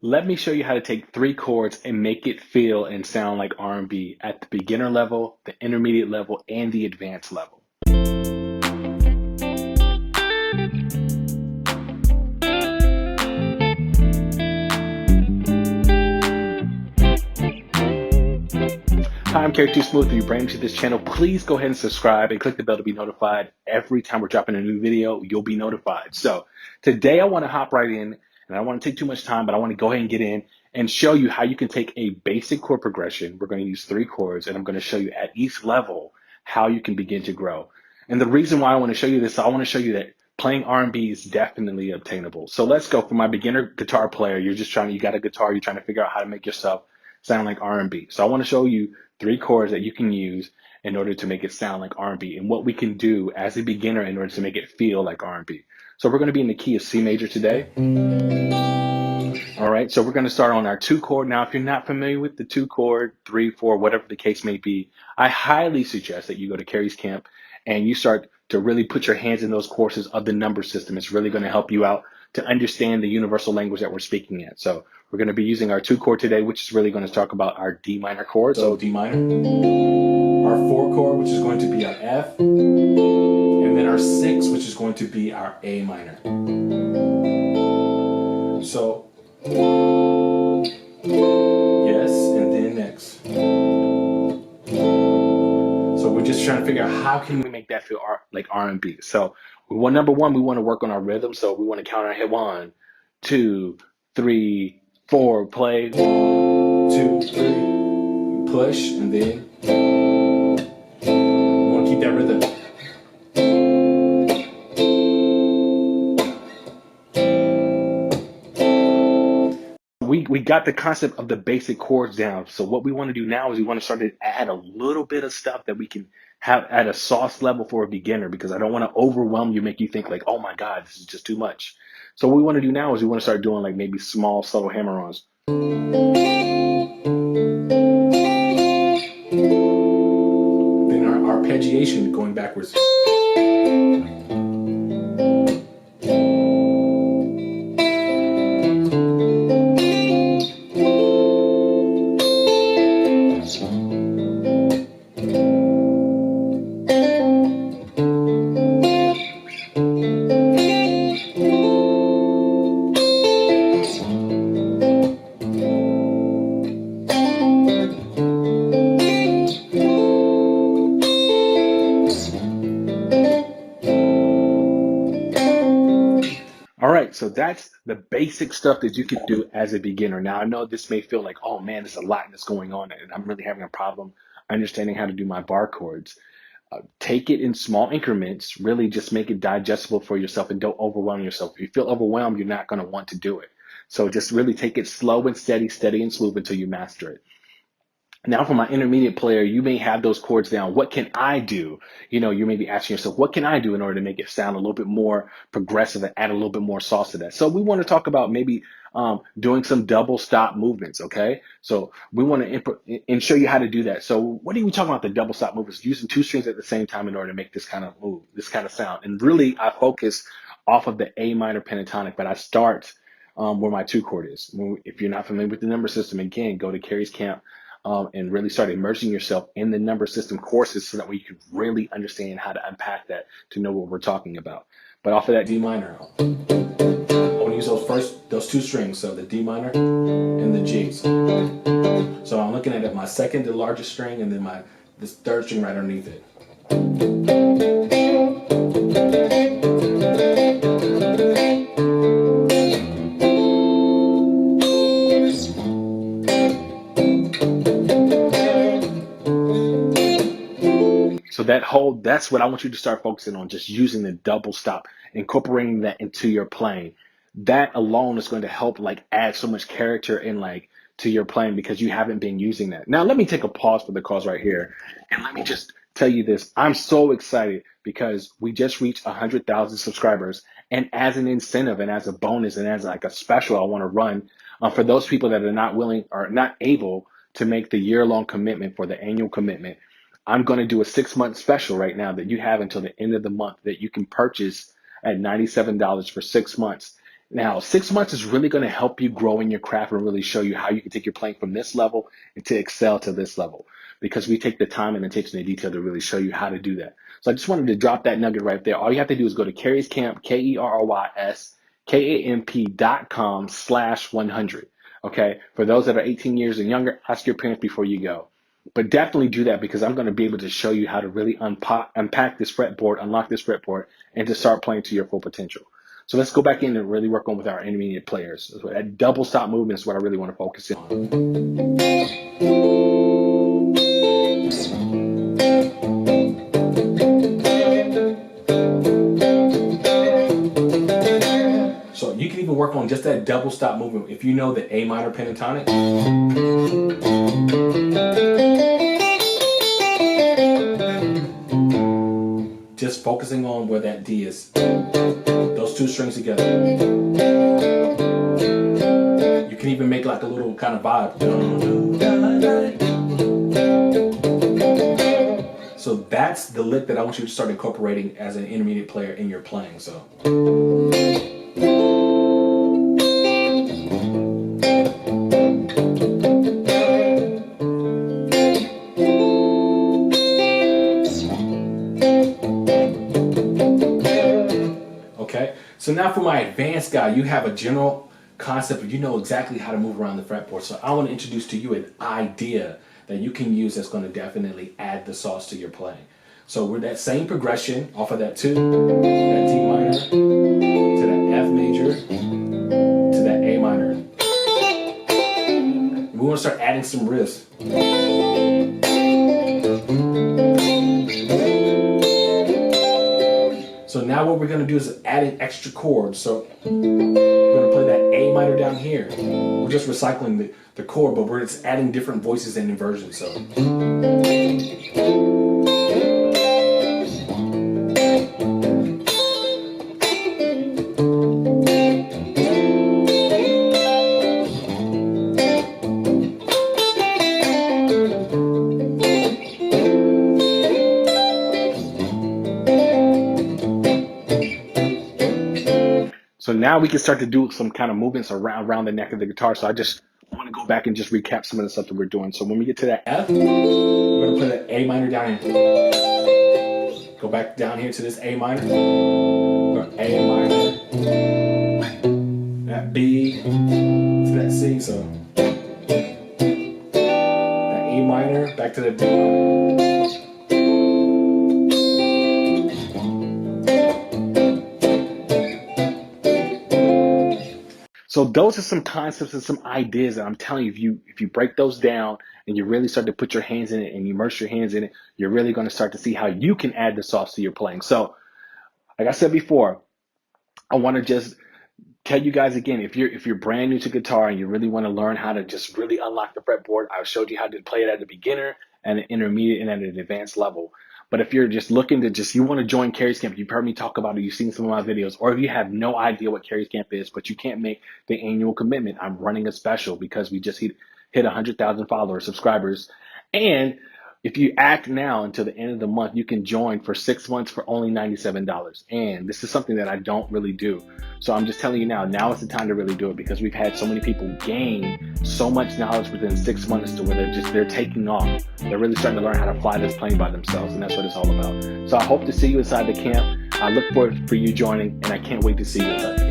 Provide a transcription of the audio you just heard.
Let me show you how to take three chords and make it feel and sound like R&B at the beginner level, the intermediate level, and the advanced level. Hi, I'm Kerry If you're brand new to this channel, please go ahead and subscribe and click the bell to be notified. Every time we're dropping a new video, you'll be notified. So today I want to hop right in, and I don't want to take too much time, but I want to go ahead and get in and show you how you can take a basic chord progression. We're going to use three chords, and I'm going to show you at each level how you can begin to grow. And the reason why I want to show you this, I want to show you that playing R&B is definitely obtainable. So let's go. For my beginner guitar player, you got a guitar, you're trying to figure out how to make yourself sound like R&B. So I want to show you three chords that you can use in order to make it sound like R&B and what we can do as a beginner in order to make it feel like R&B. So we're going to be in the key of C major today. All right, so we're going to start on our two chord. Now, if you're not familiar with the two chord, 3, 4, whatever the case may be, I highly suggest that you go to Kerry's camp and you start to really put your hands in those courses of the number system. It's really going to help you out to understand the universal language that we're speaking at. So we're going to be using our two chord today, which is really going to talk about our D minor chord. So D minor, our 4 chord, which is going to be our F, and then our 6, which is going to be our A minor. So yes, and then next. So we're just trying to figure out how can we make that feel like R&B. So number one, we want to work on our rhythm. So we want to count our head 1, 2, 3, 4, play 1, 2, 3, push, and then we want to keep that rhythm. We got the concept of the basic chords down. So what we want to do now is we want to start to add a little bit of stuff that we can have at a soft level for a beginner, because I don't want to overwhelm you, make you think like, oh my God, this is just too much. So what we want to do now is we want to start doing like maybe small, subtle hammer-ons. Then our arpeggiation going backwards. All right, so that's the basic stuff that you can do as a beginner. Now, I know this may feel like, oh man, there's a lot that's going on, and I'm really having a problem understanding how to do my bar chords. Take it in small increments, really just make it digestible for yourself and don't overwhelm yourself. If you feel overwhelmed, you're not going to want to do it. So just really take it slow and steady, steady and smooth until you master it. Now, for my intermediate player, you may have those chords down. What can I do? You may be asking yourself, what can I do in order to make it sound a little bit more progressive and add a little bit more sauce to that? So we want to talk about maybe doing some double stop movements, okay? So we want to and show you how to do that. So what are we talking about, the double stop movements? Using two strings at the same time in order to make this kind of move, this kind of sound. And really, I focus off of the A minor pentatonic, but I start where my two chord is. If you're not familiar with the number system, again, go to Kerry's camp. And really start immersing yourself in the number system courses so that way you can really understand how to unpack that to know what we're talking about. But off of that D minor, I want to use those two strings, so the D minor and the G's. So I'm looking at my second, the largest string, and then this third string right underneath it. So that's what I want you to start focusing on, just using the double stop, incorporating that into your playing. That alone is going to help add so much character in to your playing, because you haven't been using that. Now, let me take a pause for the cause right here. And let me just tell you this. I'm so excited because we just reached 100,000 subscribers. And as an incentive and as a bonus and as a special I want to run for those people that are not willing or not able to make the year-long commitment for the annual commitment, I'm going to do a 6-month special right now that you have until the end of the month that you can purchase at $97 for 6 months. Now, 6 months is really going to help you grow in your craft and really show you how you can take your playing from this level and to excel to this level, because we take the time and attention to detail to really show you how to do that. So I just wanted to drop that nugget right there. All you have to do is go to Kerry's Camp, KerrysCamp.com/100. Okay. For those that are 18 years and younger, ask your parents before you go. But definitely do that, because I'm going to be able to show you how to really unpack this fretboard, unlock this fretboard, and to start playing to your full potential. So let's go back in and really work on with our intermediate players. So that double stop movement is what I really want to focus on. So you can even work on just that double stop movement if you know the A minor pentatonic. Just focusing on where that D is. Those two strings together. You can even make like a little kind of vibe. So that's the lick that I want you to start incorporating as an intermediate player in your playing. So. So now for my advanced guy, you have a general concept, but you know exactly how to move around the fretboard. So I want to introduce to you an idea that you can use that's going to definitely add the sauce to your playing. So we're that same progression off of that 2, that D minor, to that F major, to that A minor. And we want to start adding some riffs. So now what we're going to do is add in extra chords. So we're going to play that A minor down here. We're just recycling the chord, but we're just adding different voices and inversions. So. So now we can start to do some kind of movements around the neck of the guitar. So I just want to go back and just recap some of the stuff that we're doing. So when we get to that F, we're going to play that A minor down here. Go back down here to this A minor. A minor. That B to that C. So that E minor back to the D minor. So those are some concepts and some ideas that I'm telling you, if you break those down and you really start to put your hands in it and immerse your hands in it, you're really going to start to see how you can add the sauce to your playing. So like I said before, I want to just tell you guys again, if you're brand new to guitar and you really want to learn how to just really unlock the fretboard, I showed you how to play it at a beginner and an intermediate and at an advanced level. But if you're just looking to you want to join Kerry's Camp, you've heard me talk about it, you've seen some of my videos, or if you have no idea what Kerry's Camp is, but you can't make the annual commitment, I'm running a special because we just hit 100,000 followers, subscribers. And if you act now until the end of the month, you can join for 6 months for only $97. And this is something that I don't really do. So I'm just telling you now is the time to really do it, because we've had so many people gain so much knowledge within 6 months to where they're taking off. They're really starting to learn how to fly this plane by themselves, and that's what it's all about. So I hope to see you inside the camp. I look forward for you joining, and I can't wait to see you inside the camp.